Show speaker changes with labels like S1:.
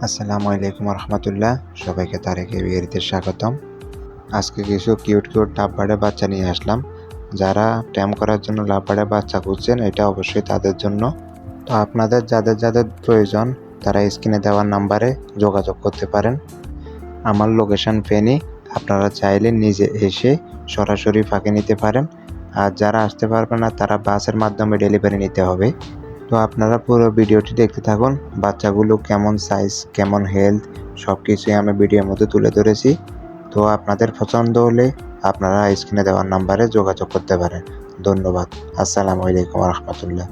S1: আসসালামু আলাইকুম রহমতুল্লাহ। সবাইকে তারেক বিহারিতে স্বাগতম। আজকে কিছু কিউট লাভবার্ডের বাচ্চা নিয়ে আসলাম। যারা ট্যাম করার জন্য লাভবার্ডের বাচ্চা খুঁজছেন, এটা অবশ্যই তাদের জন্য। তো আপনাদের যাদের প্রয়োজন তারা স্ক্রিনে দেওয়া নাম্বারে যোগাযোগ করতে পারেন। আমার লোকেশন ফেনী, আপনারা চাইলে নিজে এসে সরাসরি ফাঁকে নিতে পারেন। আর যারা আসতে পারবে না তারা বাসের মাধ্যমে ডেলিভারি নিতে হবে। তো আপনারা পুরো ভিডিওটি দেখতে থাকুন। বাচ্চাগুলো কেমন সাইজ, কেমন হেলথ, সব কিছুই আমি ভিডিওর মধ্যে তুলে ধরেছি। তো আপনাদের পছন্দ হলে আপনারা স্ক্রিনে দেওয়ার নাম্বারে যোগাযোগ করতে পারেন। ধন্যবাদ। আসসালামু আলাইকুম রহমতুল্লাহ।